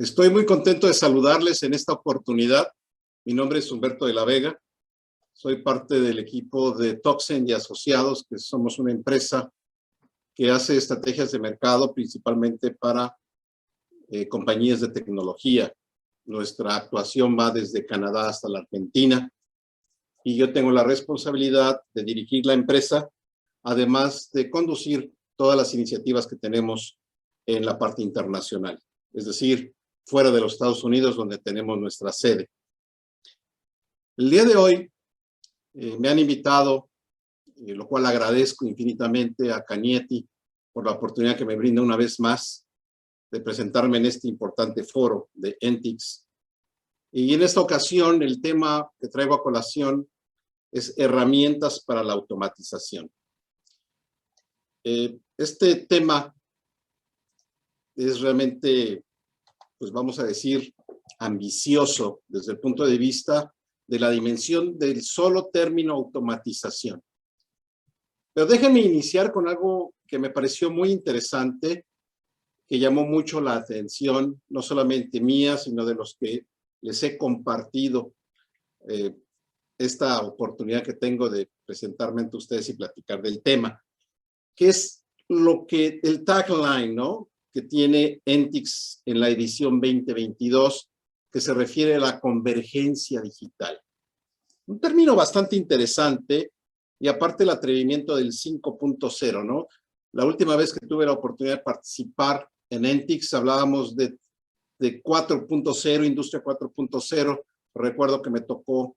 Estoy muy contento de saludarles en esta oportunidad. Mi nombre es Humberto de la Vega. Soy parte del equipo de Toxen y Asociados, que somos una empresa que hace estrategias de mercado principalmente para compañías de tecnología. Nuestra actuación va desde Canadá hasta la Argentina y yo tengo la responsabilidad de dirigir la empresa, además de conducir todas las iniciativas que tenemos en la parte internacional, es decir, fuera de los Estados Unidos, donde tenemos nuestra sede. El día de hoy me han invitado, lo cual agradezco infinitamente a Cañetti por la oportunidad que me brinda una vez más de presentarme en este importante foro de NTICS. Y en esta ocasión el tema que traigo a colación es herramientas para la automatización. Este tema es realmente, pues vamos a decir, ambicioso desde el punto de vista de la dimensión del solo término automatización. Pero déjenme iniciar con algo que me pareció muy interesante, que llamó mucho la atención, no solamente mía, sino de los que les he compartido esta oportunidad que tengo de presentarme ante ustedes y platicar del tema, que es lo que el tagline, ¿no?, que tiene NTICS en la edición 2022, que se refiere a la convergencia digital. Un término bastante interesante y aparte el atrevimiento del 5.0, ¿no? La última vez que tuve la oportunidad de participar en NTICS hablábamos de 4.0, industria 4.0. Recuerdo que me tocó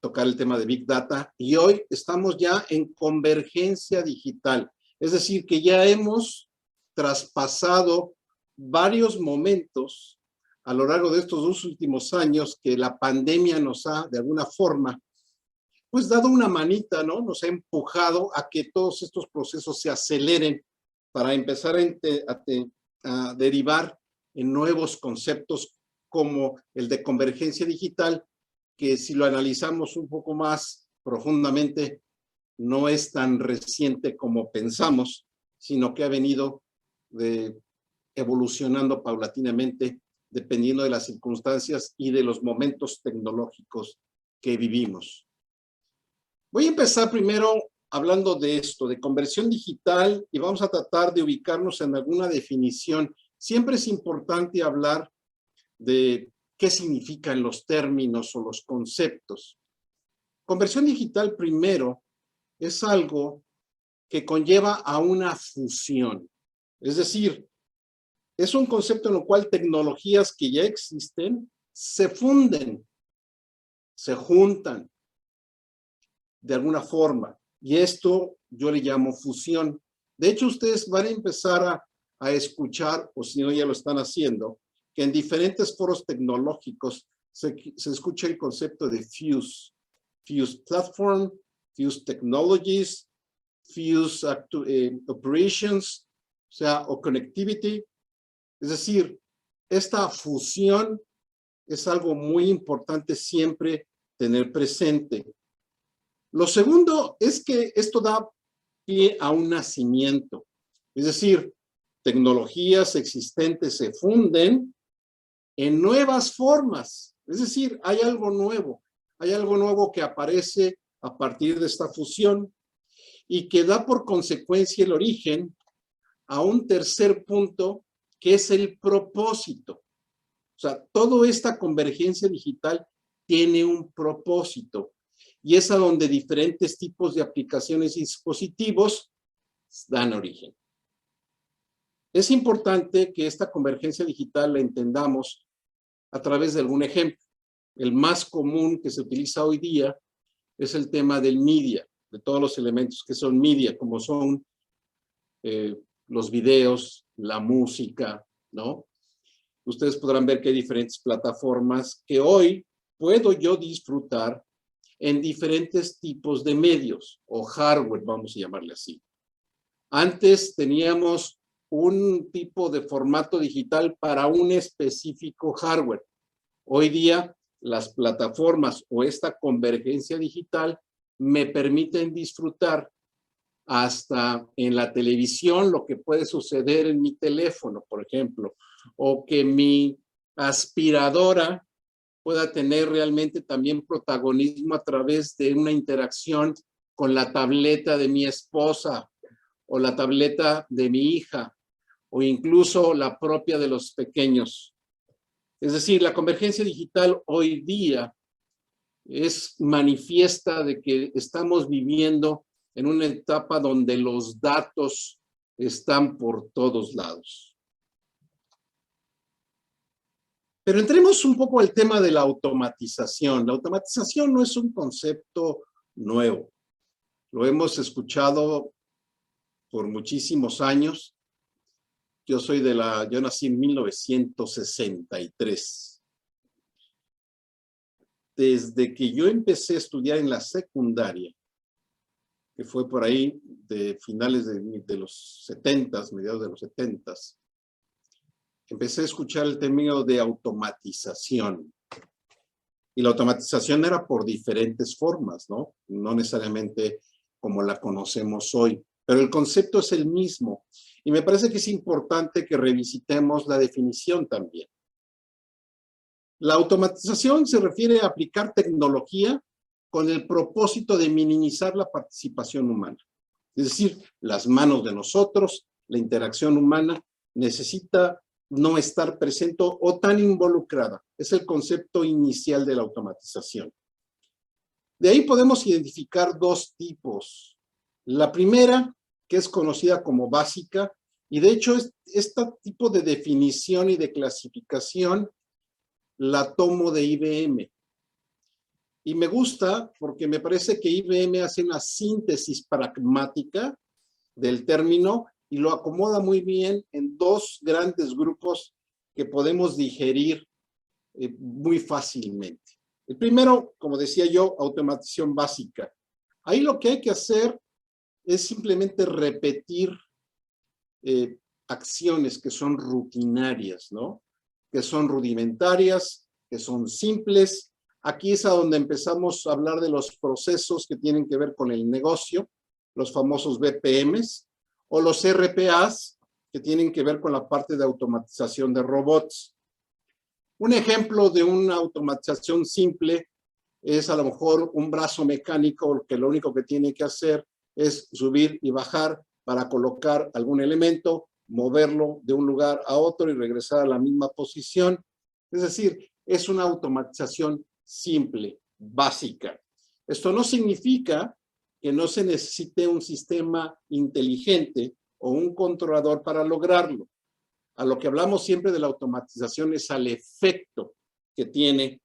tocar el tema de Big Data y hoy estamos ya en convergencia digital. Es decir, que ya hemos traspasado varios momentos a lo largo de estos 2 últimos años que la pandemia nos ha, de alguna forma, pues dado una manita, ¿no? Nos ha empujado a que todos estos procesos se aceleren para empezar a derivar en nuevos conceptos como el de convergencia digital, que si lo analizamos un poco más profundamente, no es tan reciente como pensamos, sino que ha venido evolucionando paulatinamente dependiendo de las circunstancias y de los momentos tecnológicos que vivimos. Voy a empezar primero hablando de esto, de conversión digital, y vamos a tratar de ubicarnos en alguna definición. Siempre es importante hablar de qué significan los términos o los conceptos. Conversión digital, primero, es algo que conlleva a una fusión. Es decir, es un concepto en el cual tecnologías que ya existen se funden, se juntan de alguna forma. Y esto yo le llamo fusión. De hecho, ustedes van a empezar a escuchar, o si no ya lo están haciendo, que en diferentes foros tecnológicos se escucha el concepto de Fuse. Fuse Platform, Fuse Technologies, Fuse Operations, o Connectivity. Es decir, esta fusión es algo muy importante siempre tener presente. Lo segundo es que esto da pie a un nacimiento. Es decir, tecnologías existentes se funden en nuevas formas. Es decir, hay algo nuevo que aparece a partir de esta fusión y que da por consecuencia el origen a un tercer punto, que es el propósito. O sea, toda esta convergencia digital tiene un propósito y es a donde diferentes tipos de aplicaciones y dispositivos dan origen. Es importante que esta convergencia digital la entendamos a través de algún ejemplo. El más común que se utiliza hoy día es el tema del media, de todos los elementos que son media, como son los videos, la música, ¿no? Ustedes podrán ver que hay diferentes plataformas que hoy puedo yo disfrutar en diferentes tipos de medios o hardware, vamos a llamarle así. Antes teníamos un tipo de formato digital para un específico hardware. Hoy día las plataformas o esta convergencia digital me permiten disfrutar hasta en la televisión lo que puede suceder en mi teléfono, por ejemplo, o que mi aspiradora pueda tener realmente también protagonismo a través de una interacción con la tableta de mi esposa o la tableta de mi hija o incluso la propia de los pequeños. Es decir, la convergencia digital hoy día es manifiesta de que estamos viviendo en una etapa donde los datos están por todos lados. Pero entremos un poco al tema de la automatización. La automatización no es un concepto nuevo. Lo hemos escuchado por muchísimos años. Yo nací en 1963. Desde que yo empecé a estudiar en la secundaria, que fue por ahí de finales de los 70s, mediados de los 70s, empecé a escuchar el término de automatización. Y la automatización era por diferentes formas, ¿no? No necesariamente como la conocemos hoy, pero el concepto es el mismo. Y me parece que es importante que revisitemos la definición también. La automatización se refiere a aplicar tecnología con el propósito de minimizar la participación humana. Es decir, las manos de nosotros, la interacción humana, necesita no estar presente o tan involucrada. Es el concepto inicial de la automatización. De ahí podemos identificar dos tipos. La primera, que es conocida como básica, y de hecho este tipo de definición y de clasificación la tomo de IBM. Y me gusta porque me parece que IBM hace una síntesis pragmática del término y lo acomoda muy bien en dos grandes grupos que podemos digerir muy fácilmente. El primero, como decía yo, automatización básica. Ahí lo que hay que hacer es simplemente repetir acciones que son rutinarias, ¿no? Que son rudimentarias, que son simples. Aquí es a donde empezamos a hablar de los procesos que tienen que ver con el negocio, los famosos BPMs, o los RPAs, que tienen que ver con la parte de automatización de robots. Un ejemplo de una automatización simple es a lo mejor un brazo mecánico que lo único que tiene que hacer es subir y bajar para colocar algún elemento, moverlo de un lugar a otro y regresar a la misma posición. Es decir, es una automatización simple, básica. Esto no significa que no se necesite un sistema inteligente o un controlador para lograrlo. A lo que hablamos siempre de la automatización es al efecto que tiene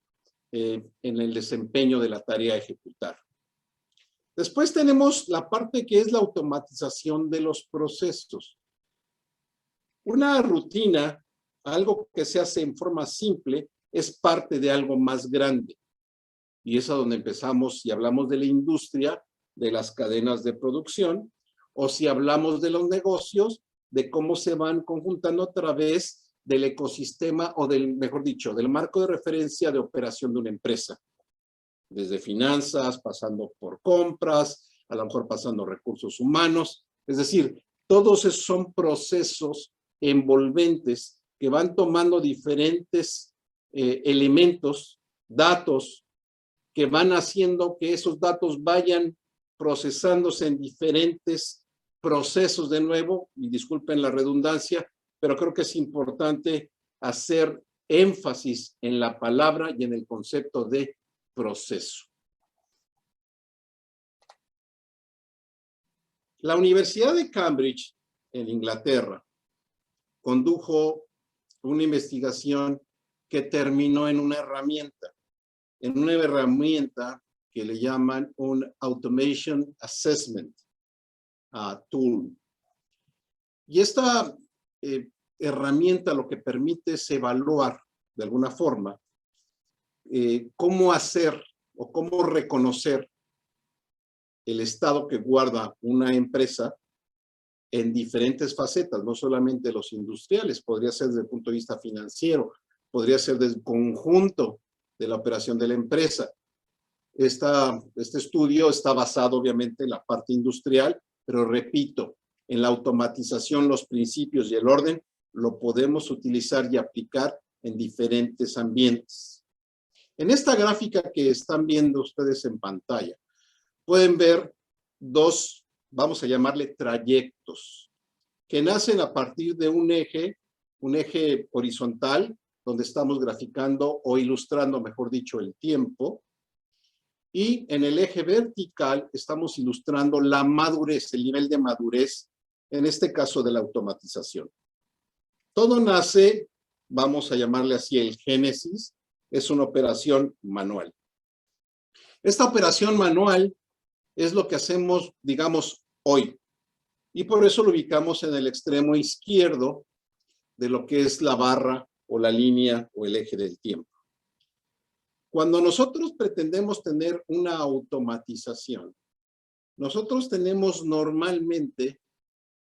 en el desempeño de la tarea a ejecutar. Después tenemos la parte que es la automatización de los procesos. Una rutina, algo que se hace en forma simple, es parte de algo más grande. Y es a donde empezamos si hablamos de la industria, de las cadenas de producción, o si hablamos de los negocios, de cómo se van conjuntando a través del ecosistema o mejor dicho, del marco de referencia de operación de una empresa. Desde finanzas, pasando por compras, a lo mejor pasando recursos humanos. Es decir, todos esos son procesos envolventes que van tomando diferentes elementos, datos, que van haciendo que esos datos vayan procesándose en diferentes procesos de nuevo, y disculpen la redundancia, pero creo que es importante hacer énfasis en la palabra y en el concepto de proceso. La Universidad de Cambridge, en Inglaterra, condujo una investigación que terminó en una herramienta que le llaman un Automation Assessment Tool. Y esta herramienta lo que permite es evaluar, de alguna forma, cómo hacer o cómo reconocer el estado que guarda una empresa en diferentes facetas, no solamente los industriales, podría ser desde el punto de vista financiero, podría ser desde el conjunto de la operación de la empresa. Este estudio está basado obviamente en la parte industrial, pero repito, en la automatización, los principios y el orden lo podemos utilizar y aplicar en diferentes ambientes. En esta gráfica que están viendo ustedes en pantalla, pueden ver dos, vamos a llamarle trayectos, que nacen a partir de un eje horizontal, donde estamos graficando o ilustrando, mejor dicho, el tiempo, y en el eje vertical estamos ilustrando la madurez, el nivel de madurez, en este caso de la automatización. Todo nace, vamos a llamarle así, el génesis, es una operación manual. Esta operación manual es lo que hacemos, digamos, hoy. Y por eso lo ubicamos en el extremo izquierdo de lo que es la barra o la línea o el eje del tiempo. Cuando nosotros pretendemos tener una automatización, nosotros tenemos normalmente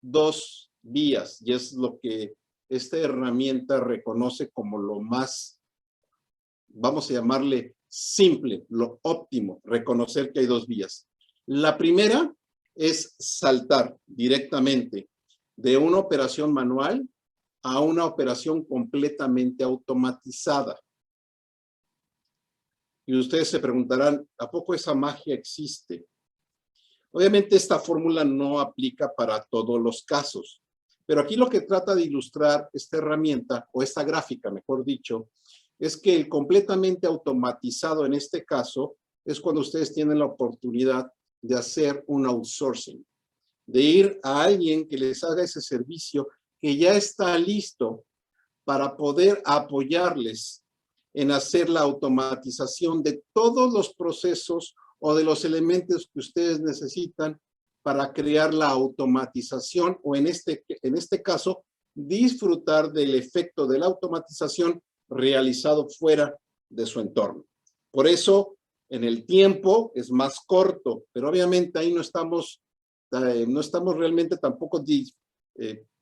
dos vías, y es lo que esta herramienta reconoce como lo más, vamos a llamarle simple, lo óptimo, reconocer que hay dos vías. La primera es saltar directamente de una operación manual a una operación completamente automatizada. Y ustedes se preguntarán, ¿a poco esa magia existe? Obviamente esta fórmula no aplica para todos los casos, pero aquí lo que trata de ilustrar esta herramienta, o esta gráfica, mejor dicho, es que el completamente automatizado en este caso es cuando ustedes tienen la oportunidad de hacer un outsourcing, de ir a alguien que les haga ese servicio que ya está listo para poder apoyarles en hacer la automatización de todos los procesos o de los elementos que ustedes necesitan para crear la automatización o en este caso disfrutar del efecto de la automatización realizado fuera de su entorno. Por eso en el tiempo es más corto, pero obviamente ahí no estamos realmente tampoco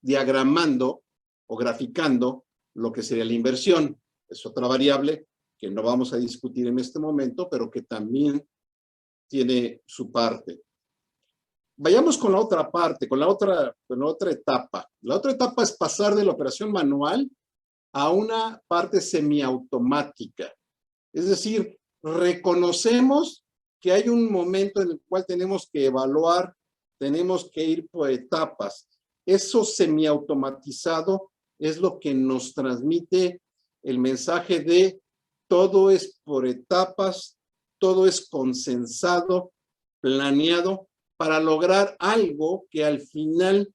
diagramando o graficando lo que sería la inversión. Es otra variable que no vamos a discutir en este momento, pero que también tiene su parte. Vayamos con la otra parte, con la otra etapa. La otra etapa es pasar de la operación manual a una parte semiautomática. Es decir, reconocemos que hay un momento en el cual tenemos que evaluar, tenemos que ir por etapas. Eso semiautomatizado es lo que nos transmite el mensaje de todo es por etapas, todo es consensado, planeado para lograr algo que al final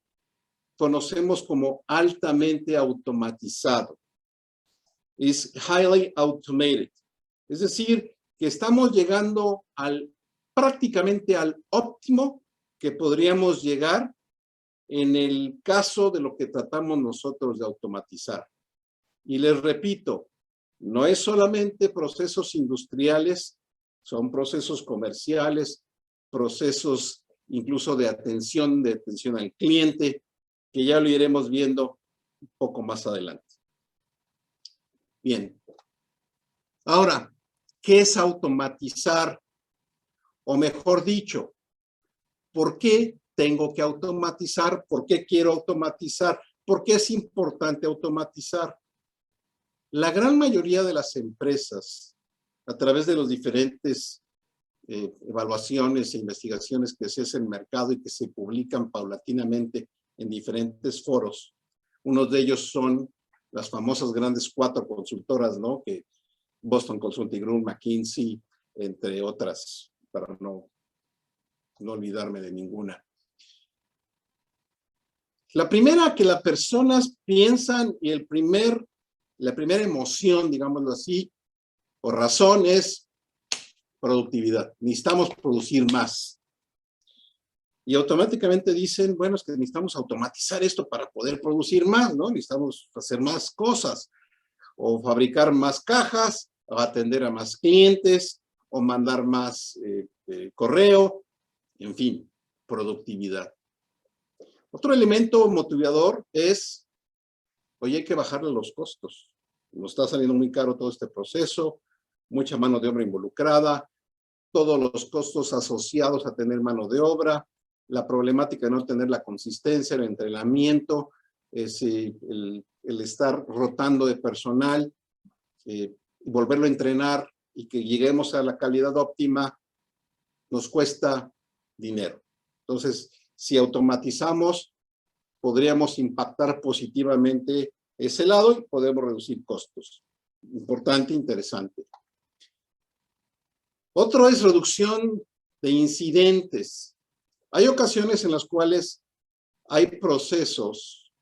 conocemos como altamente automatizado. Es highly automated. Es decir, que estamos llegando prácticamente al óptimo que podríamos llegar en el caso de lo que tratamos nosotros de automatizar. Y les repito, no es solamente procesos industriales, son procesos comerciales, procesos incluso de atención al cliente, que ya lo iremos viendo un poco más adelante. Bien. Ahora, ¿qué es automatizar? O mejor dicho, ¿por qué tengo que automatizar? ¿Por qué quiero automatizar? ¿Por qué es importante automatizar? La gran mayoría de las empresas, a través de los diferentes evaluaciones e investigaciones que se hacen en el mercado y que se publican paulatinamente en diferentes foros, unos de ellos son las famosas grandes 4 consultoras, ¿no? Que Boston Consulting Group, McKinsey, entre otras, para no olvidarme de ninguna. La primera que las personas piensan y la primera emoción, digámoslo así, o razón es productividad. Necesitamos producir más. Y automáticamente dicen, bueno, es que necesitamos automatizar esto para poder producir más, ¿no? Necesitamos hacer más cosas, o fabricar más cajas, o atender a más clientes, o mandar más correo, en fin, productividad. Otro elemento motivador es, oye, hay que bajarle los costos. Nos está saliendo muy caro todo este proceso, mucha mano de obra involucrada, todos los costos asociados a tener mano de obra, la problemática de no tener la consistencia, el entrenamiento, el estar rotando de personal, volverlo a entrenar y que lleguemos a la calidad óptima, nos cuesta dinero. Entonces, si automatizamos, podríamos impactar positivamente ese lado y podemos reducir costos. Importante, interesante. Otro es reducción de incidentes. Hay ocasiones en las cuales hay procesos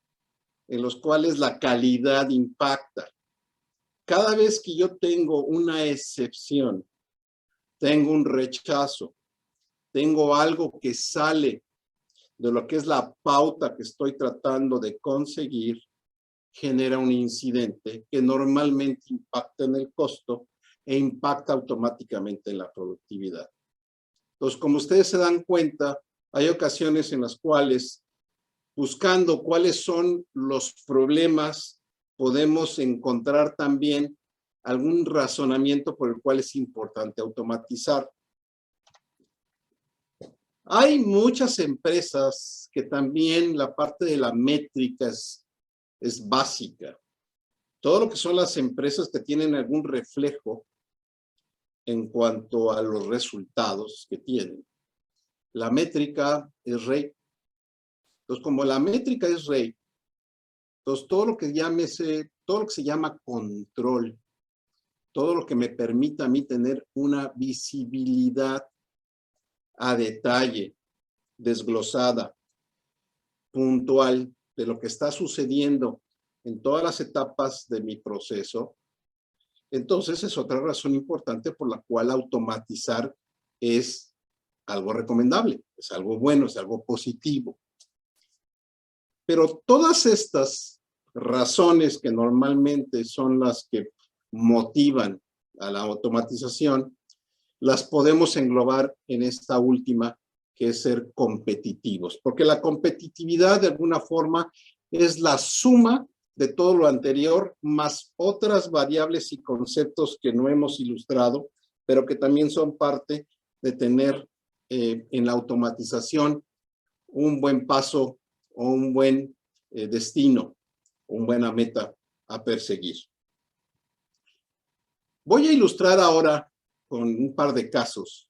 en los cuales la calidad impacta. Cada vez que yo tengo una excepción, tengo un rechazo, tengo algo que sale de lo que es la pauta que estoy tratando de conseguir, genera un incidente que normalmente impacta en el costo e impacta automáticamente en la productividad. Entonces, como ustedes se dan cuenta, hay ocasiones en las cuales, buscando cuáles son los problemas, podemos encontrar también algún razonamiento por el cual es importante automatizar. Hay muchas empresas que también la parte de la métrica es básica. Todo lo que son las empresas que tienen algún reflejo en cuanto a los resultados que tienen. La métrica es rey. Entonces, como la métrica es rey, entonces todo lo que se llama control, todo lo que me permita a mí tener una visibilidad a detalle, desglosada, puntual de lo que está sucediendo en todas las etapas de mi proceso, entonces es otra razón importante por la cual automatizar es algo recomendable, es algo bueno, es algo positivo. Pero todas estas razones que normalmente son las que motivan a la automatización, las podemos englobar en esta última, que es ser competitivos. Porque la competitividad, de alguna forma, es la suma de todo lo anterior, más otras variables y conceptos que no hemos ilustrado, pero que también son parte de tener en la automatización un buen paso o un buen destino, una buena meta a perseguir. Voy a ilustrar ahora con un par de casos,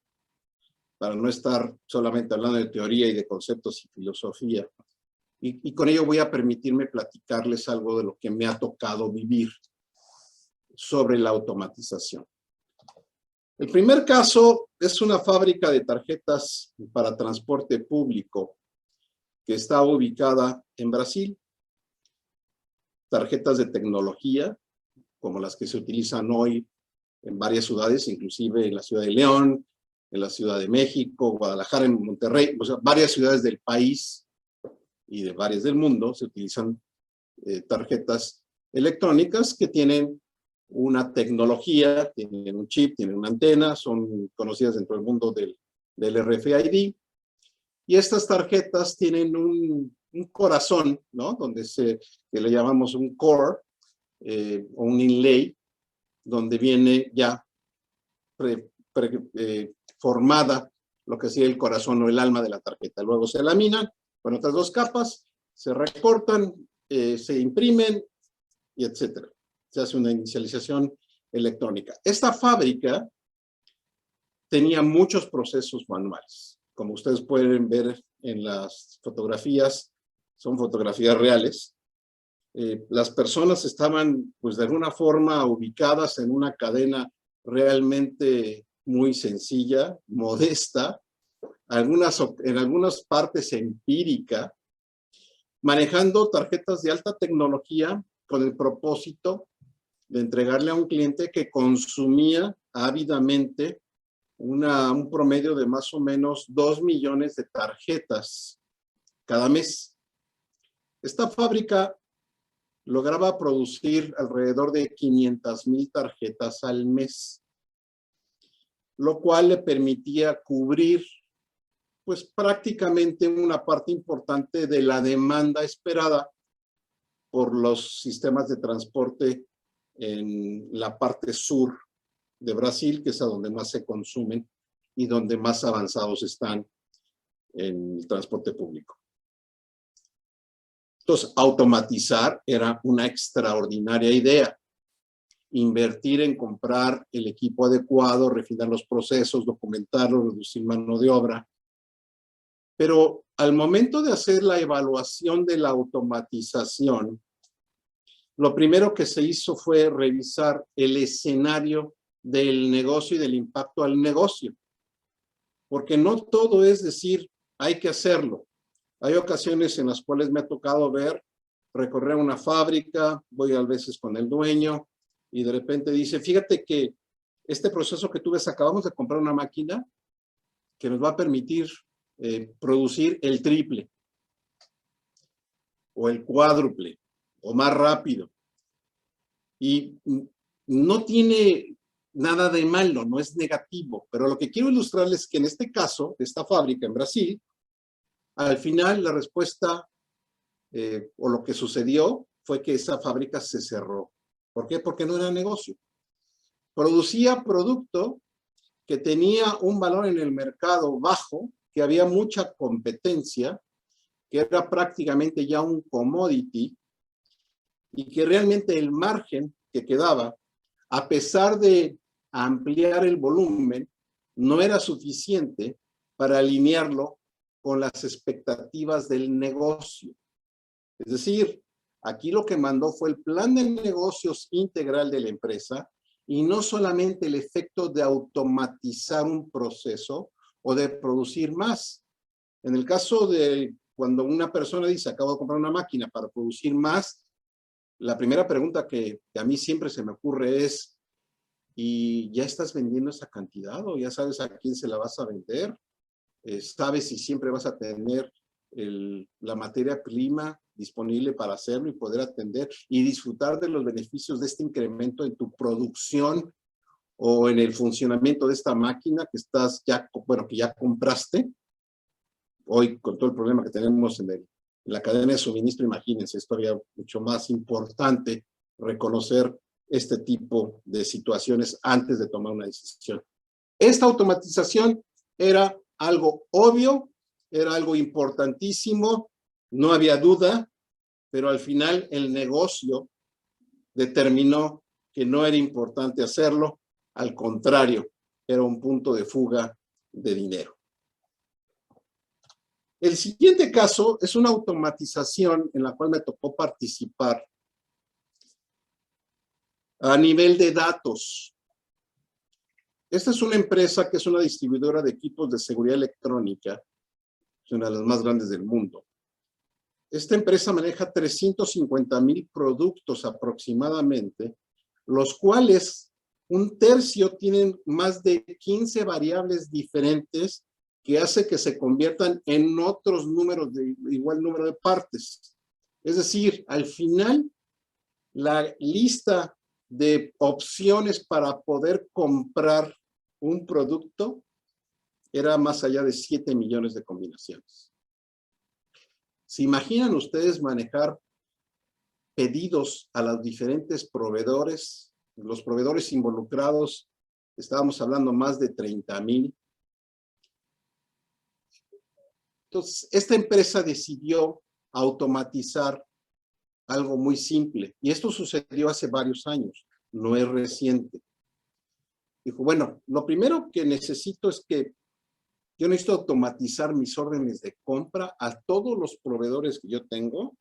para no estar solamente hablando de teoría y de conceptos y filosofía. Y con ello voy a permitirme platicarles algo de lo que me ha tocado vivir sobre la automatización. El primer caso es una fábrica de tarjetas para transporte público que está ubicada en Brasil. Tarjetas de tecnología, como las que se utilizan hoy en varias ciudades, inclusive en la ciudad de León, en la Ciudad de México, Guadalajara, en Monterrey, o sea, varias ciudades del país y de varias del mundo se utilizan tarjetas electrónicas que tienen una tecnología, tienen un chip, tienen una antena, son conocidas dentro del mundo del RFID. Y estas tarjetas tienen un corazón, ¿no? Donde que le llamamos un core o un inlay, donde viene ya formada lo que sería el corazón o el alma de la tarjeta. Luego se laminan con otras dos capas, se recortan, se imprimen y etcétera. Se hace una inicialización electrónica. Esta fábrica tenía muchos procesos manuales. Como ustedes pueden ver en las fotografías, son fotografías reales. Las personas estaban, pues de alguna forma, ubicadas en una cadena realmente muy sencilla, modesta, en algunas partes empírica, manejando tarjetas de alta tecnología con el propósito de entregarle a un cliente que consumía ávidamente un promedio de más o menos 2 millones de tarjetas cada mes. Esta fábrica lograba producir alrededor de 500,000 tarjetas al mes, lo cual le permitía cubrir pues prácticamente una parte importante de la demanda esperada por los sistemas de transporte en la parte sur de Brasil, que es a donde más se consumen y donde más avanzados están en el transporte público. Entonces, automatizar era una extraordinaria idea. invertir en comprar el equipo adecuado, refinar los procesos, documentarlos, reducir mano de obra. Pero al momento de hacer la evaluación de la automatización, lo primero que se hizo fue revisar el escenario del negocio y del impacto al negocio. Porque no todo es decir, hay que hacerlo. Hay ocasiones en las cuales me ha tocado recorrer una fábrica, voy a veces con el dueño y de repente dice, fíjate que este proceso que tú ves, acabamos de comprar una máquina que nos va a permitir producir el triple o el cuádruple o más rápido. Y no tiene nada de malo, no es negativo, pero lo que quiero ilustrarles es que en este caso, esta fábrica en Brasil, al final la respuesta o lo que sucedió fue que esa fábrica se cerró. ¿Por qué? Porque no era negocio. Producía producto que tenía un valor en el mercado bajo, que había mucha competencia, que era prácticamente ya un commodity y que realmente el margen que quedaba, a pesar de ampliar el volumen, no era suficiente para alinearlo con las expectativas del negocio. Es decir, aquí lo que mandó fue el plan de negocios integral de la empresa y no solamente el efecto de automatizar un proceso o de producir más. En el caso de cuando una persona dice, acabo de comprar una máquina para producir más, la primera pregunta que a mí siempre se me ocurre es, ¿y ya estás vendiendo esa cantidad o ya sabes a quién se la vas a vender? ¿Sabes si siempre vas a tener la materia prima disponible para hacerlo y poder atender y disfrutar de los beneficios de este incremento en tu producción o en el funcionamiento de esta máquina que que ya compraste? Hoy, con todo el problema que tenemos en la cadena de suministro, imagínense, es todavía mucho más importante reconocer este tipo de situaciones antes de tomar una decisión. Esta automatización era algo obvio, era algo importantísimo, no había duda, pero al final el negocio determinó que no era importante hacerlo, al contrario, era un punto de fuga de dinero. El siguiente caso es una automatización en la cual me tocó participar a nivel de datos. Esta es una empresa que es una distribuidora de equipos de seguridad electrónica, es una de las más grandes del mundo. Esta empresa maneja 350,000 productos aproximadamente, los cuales un tercio tienen más de 15 variables diferentes que hace que se conviertan en otros números de igual número de partes. Es decir, al final, la lista de opciones para poder comprar un producto era más allá de 7 millones de combinaciones. ¿Se imaginan ustedes manejar pedidos a los diferentes proveedores? Los proveedores involucrados, estábamos hablando más de 30,000. Entonces, esta empresa decidió automatizar algo muy simple. Y esto sucedió hace varios años, no es reciente. Dijo, bueno, lo primero que necesito es que yo necesito automatizar mis órdenes de compra a todos los proveedores que yo tengo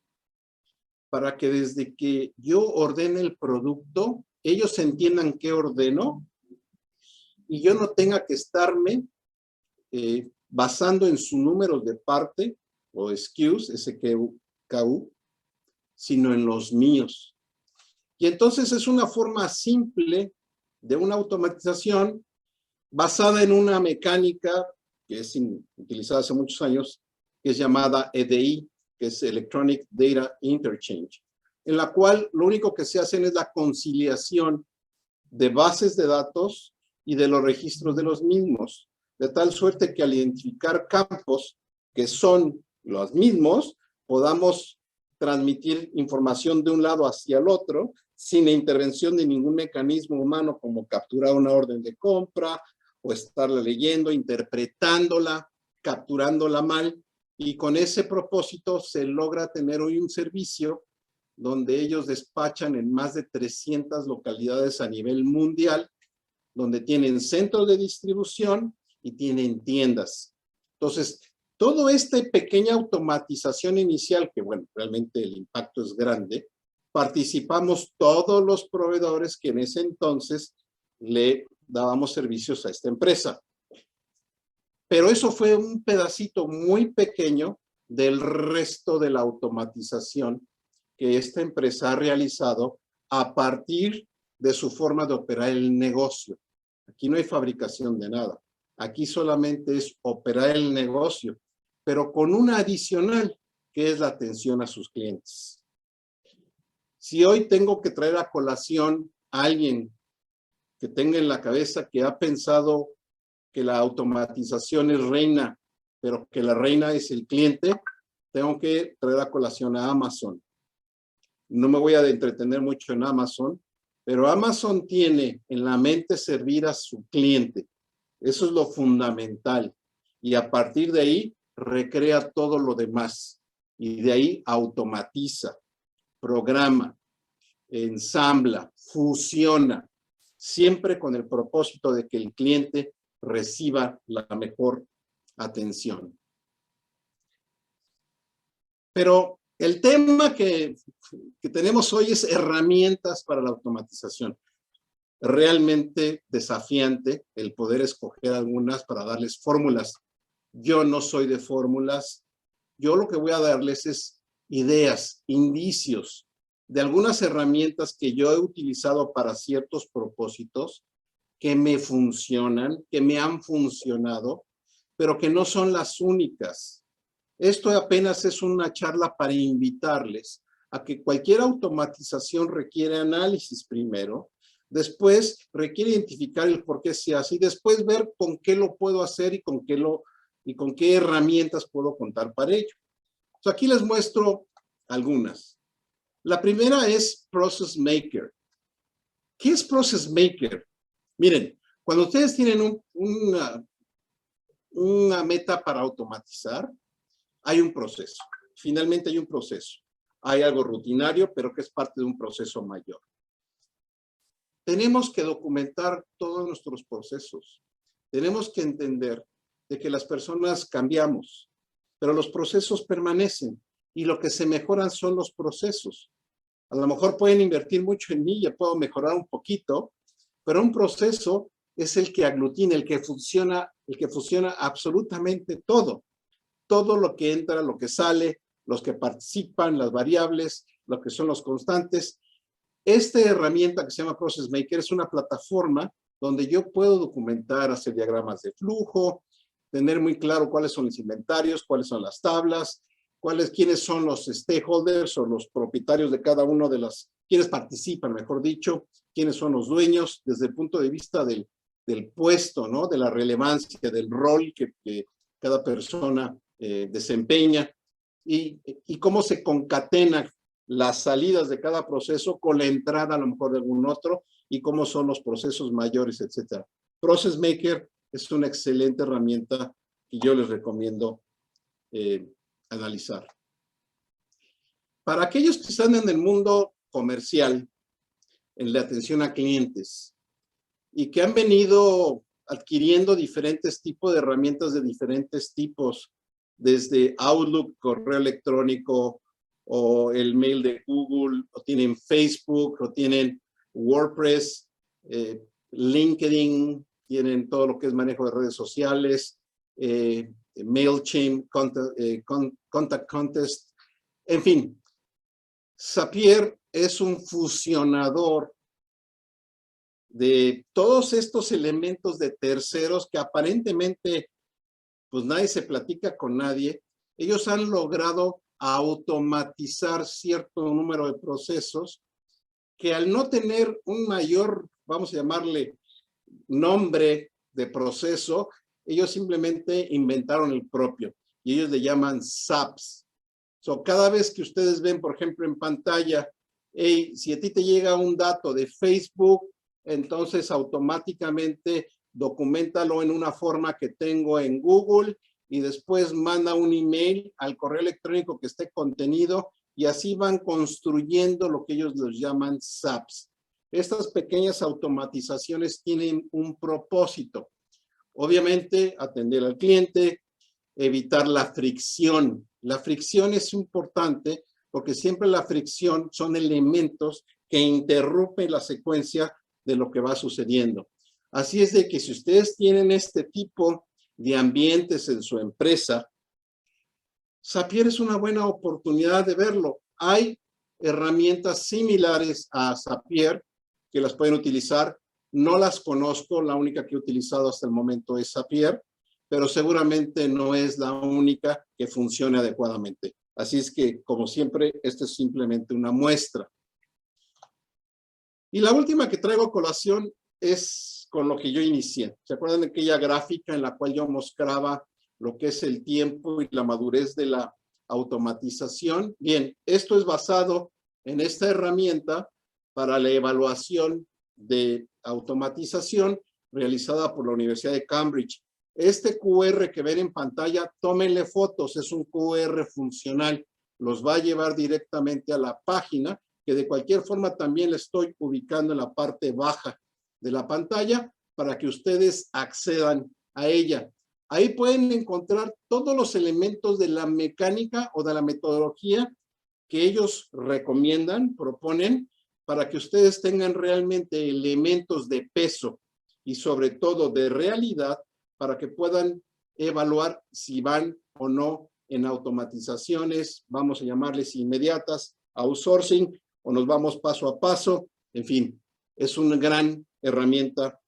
para que desde que yo ordene el producto, ellos entiendan qué ordeno y yo no tenga que estarme basando en su número de parte o SKUs, SKU, sino en los míos. Y entonces es una forma simple de una automatización basada en una mecánica que es utilizada hace muchos años, que es llamada EDI, que es Electronic Data Interchange, en la cual lo único que se hace es la conciliación de bases de datos y de los registros de los mismos, de tal suerte que al identificar campos que son los mismos, podamos transmitir información de un lado hacia el otro, sin la intervención de ningún mecanismo humano como capturar una orden de compra o estarla leyendo, interpretándola, capturándola mal, y con ese propósito se logra tener hoy un servicio donde ellos despachan en más de 300 localidades a nivel mundial, donde tienen centros de distribución y tienen tiendas. Entonces, toda esta pequeña automatización inicial, que bueno, realmente el impacto es grande, participamos todos los proveedores que en ese entonces le dábamos servicios a esta empresa. Pero eso fue un pedacito muy pequeño del resto de la automatización que esta empresa ha realizado a partir de su forma de operar el negocio. Aquí no hay fabricación de nada. Aquí solamente es operar el negocio, pero con una adicional, que es la atención a sus clientes. Si hoy tengo que traer a colación a alguien que tenga en la cabeza que ha pensado que la automatización es reina, pero que la reina es el cliente, tengo que traer a colación a Amazon. No me voy a entretener mucho en Amazon, pero Amazon tiene en la mente servir a su cliente. Eso es lo fundamental. Y a partir de ahí, recrea todo lo demás. Y de ahí automatiza, programa, ensambla, fusiona, siempre con el propósito de que el cliente reciba la mejor atención. Pero el tema que tenemos hoy es herramientas para la automatización. Realmente desafiante el poder escoger algunas para darles fórmulas. Yo no soy de fórmulas. Yo lo que voy a darles es ideas, indicios de algunas herramientas que yo he utilizado para ciertos propósitos que me funcionan, que me han funcionado, pero que no son las únicas. Esto apenas es una charla para invitarles a que cualquier automatización requiere análisis primero, después requiere identificar el por qué se hace y después ver con qué lo puedo hacer y con qué herramientas puedo contar para ello. Entonces, aquí les muestro algunas. La primera es Process Maker. ¿Qué es Process Maker? Miren, cuando ustedes tienen una meta para automatizar, hay un proceso. Finalmente hay un proceso. Hay algo rutinario, pero que es parte de un proceso mayor. Tenemos que documentar todos nuestros procesos. Tenemos que entender de que las personas cambiamos, pero los procesos permanecen y lo que se mejoran son los procesos. A lo mejor pueden invertir mucho en mí, ya puedo mejorar un poquito, pero un proceso es el que aglutina, el que funciona absolutamente todo. Todo lo que entra, lo que sale, los que participan, las variables, lo que son los constantes. Esta herramienta que se llama Process Maker es una plataforma donde yo puedo documentar, hacer diagramas de flujo, tener muy claro cuáles son los inventarios, cuáles son las tablas, quiénes son los stakeholders o los propietarios de cada uno de las, quiénes participan, mejor dicho, quiénes son los dueños desde el punto de vista del puesto, ¿no? De la relevancia, del rol que cada persona desempeña y cómo se concatenan las salidas de cada proceso con la entrada a lo mejor de algún otro y cómo son los procesos mayores, etcétera. Process Maker es una excelente herramienta que yo les recomiendo analizar. Para aquellos que están en el mundo comercial, en la atención a clientes y que han venido adquiriendo diferentes tipos de herramientas de diferentes tipos, desde Outlook, correo electrónico, o el mail de Google, o tienen Facebook, o tienen WordPress, LinkedIn, tienen todo lo que es manejo de redes sociales, MailChimp, Contact Contest, en fin. Zapier es un fusionador de todos estos elementos de terceros que aparentemente pues nadie se platica con nadie. Ellos han logrado automatizar cierto número de procesos que al no tener un mayor, vamos a llamarle, nombre de proceso, ellos simplemente inventaron el propio y ellos le llaman SAPs. Cada vez que ustedes ven, por ejemplo, en pantalla, hey, si a ti te llega un dato de Facebook, entonces automáticamente docúmentalo en una forma que tengo en Google y después manda un email al correo electrónico que esté contenido y así van construyendo lo que ellos les llaman SAPs. Estas pequeñas automatizaciones tienen un propósito. Obviamente, atender al cliente, evitar la fricción. La fricción es importante porque siempre la fricción son elementos que interrumpen la secuencia de lo que va sucediendo. Así es de que si ustedes tienen este tipo de ambientes en su empresa, Zapier es una buena oportunidad de verlo. Hay herramientas similares a Zapier que las pueden utilizar. No las conozco, la única que he utilizado hasta el momento es Zapier, pero seguramente no es la única que funcione adecuadamente. Así es que, como siempre, esto es simplemente una muestra. Y la última que traigo a colación es con lo que yo inicié. ¿Se acuerdan de aquella gráfica en la cual yo mostraba lo que es el tiempo y la madurez de la automatización? Bien, esto es basado en esta herramienta para la evaluación de automatización realizada por la Universidad de Cambridge. Este QR que ven en pantalla, tómenle fotos, es un QR funcional. Los va a llevar directamente a la página, que de cualquier forma también le estoy ubicando en la parte baja de la pantalla para que ustedes accedan a ella. Ahí pueden encontrar todos los elementos de la mecánica o de la metodología que ellos recomiendan, proponen, para que ustedes tengan realmente elementos de peso y sobre todo de realidad para que puedan evaluar si van o no en automatizaciones, vamos a llamarles inmediatas, outsourcing, o nos vamos paso a paso. En fin, es una gran herramienta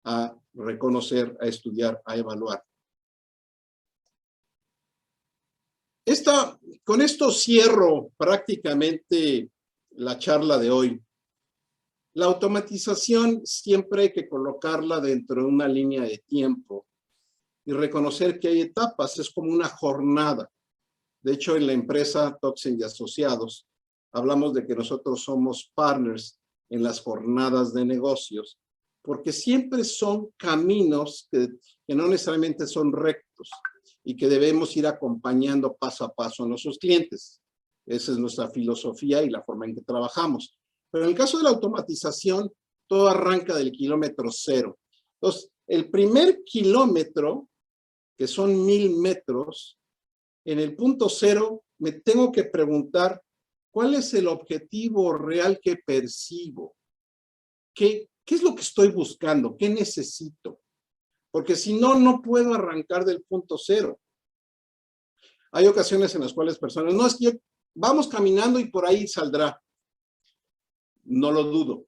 a reconocer, a estudiar, a evaluar. Con esto cierro prácticamente la charla de hoy. La automatización siempre hay que colocarla dentro de una línea de tiempo y reconocer que hay etapas, es como una jornada. De hecho, en la empresa Tocsin y Asociados, hablamos de que nosotros somos partners en las jornadas de negocios, porque siempre son caminos que no necesariamente son rectos y que debemos ir acompañando paso a paso a nuestros clientes. Esa es nuestra filosofía y la forma en que trabajamos. Pero en el caso de la automatización, todo arranca del kilómetro cero. Entonces, el primer kilómetro, que son 1000 metros, en el punto cero me tengo que preguntar cuál es el objetivo real que percibo. ¿Qué es lo que estoy buscando? ¿Qué necesito? Porque si no, no puedo arrancar del punto cero. Hay ocasiones en las cuales personas, no, es que vamos caminando y por ahí saldrá. No lo dudo.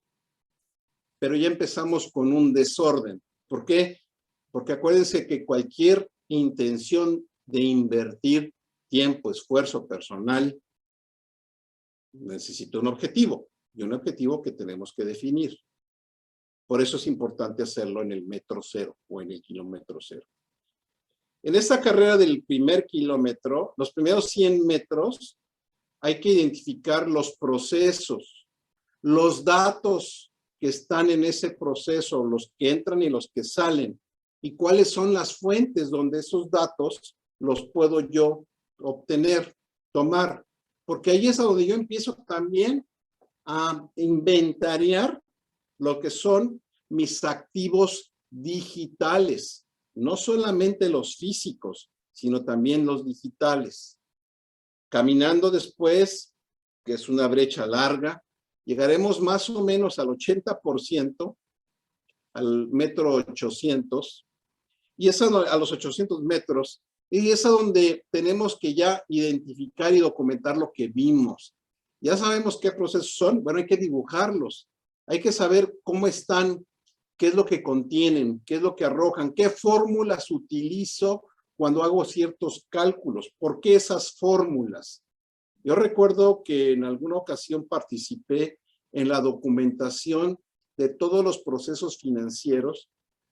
Pero ya empezamos con un desorden. ¿Por qué? Porque acuérdense que cualquier intención de invertir tiempo, esfuerzo personal, necesita un objetivo. Y un objetivo que tenemos que definir. Por eso es importante hacerlo en el metro cero o en el kilómetro cero. En esta carrera del primer kilómetro, los primeros 100 metros, hay que identificar los procesos, los datos que están en ese proceso, los que entran y los que salen, y cuáles son las fuentes donde esos datos los puedo yo obtener, tomar, porque ahí es a donde yo empiezo también a inventariar lo que son mis activos digitales, no solamente los físicos, sino también los digitales. Caminando después, que es una brecha larga, llegaremos más o menos al 80%, al metro 800, y es a los 800 metros, y es a donde tenemos que ya identificar y documentar lo que vimos. Ya sabemos qué procesos son, bueno, hay que dibujarlos, hay que saber cómo están, qué es lo que contienen, qué es lo que arrojan, qué fórmulas utilizo cuando hago ciertos cálculos, por qué esas fórmulas. Yo recuerdo que en alguna ocasión participé en la documentación de todos los procesos financieros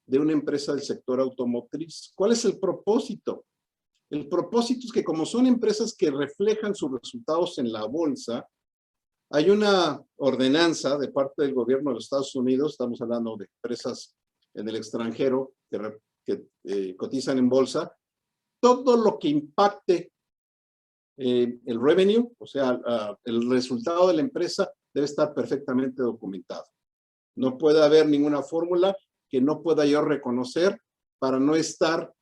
de una empresa del sector automotriz. ¿Cuál es el propósito? El propósito es que como son empresas que reflejan sus resultados en la bolsa, hay una ordenanza de parte del gobierno de los Estados Unidos, estamos hablando de empresas en el extranjero que cotizan en bolsa, todo lo que impacte el revenue, o sea, el resultado de la empresa debe estar perfectamente documentado. No puede haber ninguna fórmula que no pueda yo reconocer para no estar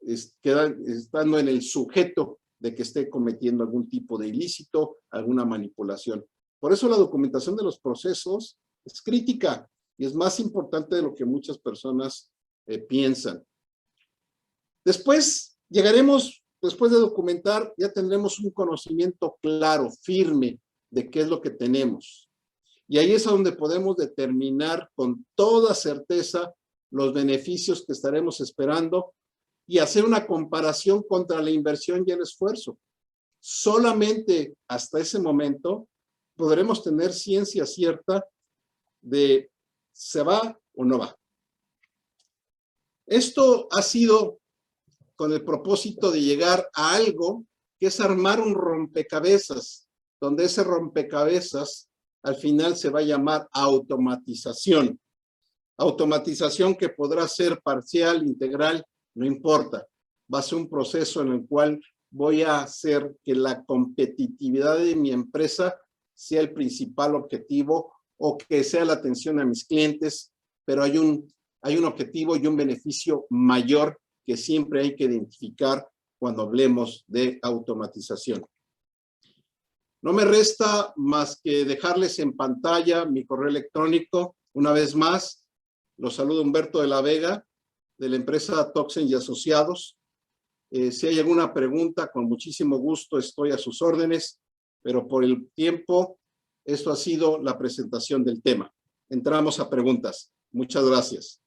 estando en el sujeto de que esté cometiendo algún tipo de ilícito, alguna manipulación. Por eso la documentación de los procesos es crítica y es más importante de lo que muchas personas piensan. Después llegaremos, después de documentar, ya tendremos un conocimiento claro, firme de qué es lo que tenemos. Y ahí es donde podemos determinar con toda certeza los beneficios que estaremos esperando y hacer una comparación contra la inversión y el esfuerzo. Solamente hasta ese momento podremos tener ciencia cierta de se va o no va. Esto ha sido con el propósito de llegar a algo que es armar un rompecabezas, donde ese rompecabezas al final se va a llamar automatización. Automatización que podrá ser parcial, integral, no importa. Va a ser un proceso en el cual voy a hacer que la competitividad de mi empresa sea el principal objetivo o que sea la atención a mis clientes, pero hay un objetivo y un beneficio mayor que siempre hay que identificar cuando hablemos de automatización. No me resta más que dejarles en pantalla mi correo electrónico. Una vez más, los saluda Humberto de la Vega, de la empresa Toxen y Asociados. Si hay alguna pregunta, con muchísimo gusto estoy a sus órdenes, pero por el tiempo, esto ha sido la presentación del tema. Entramos a preguntas. Muchas gracias.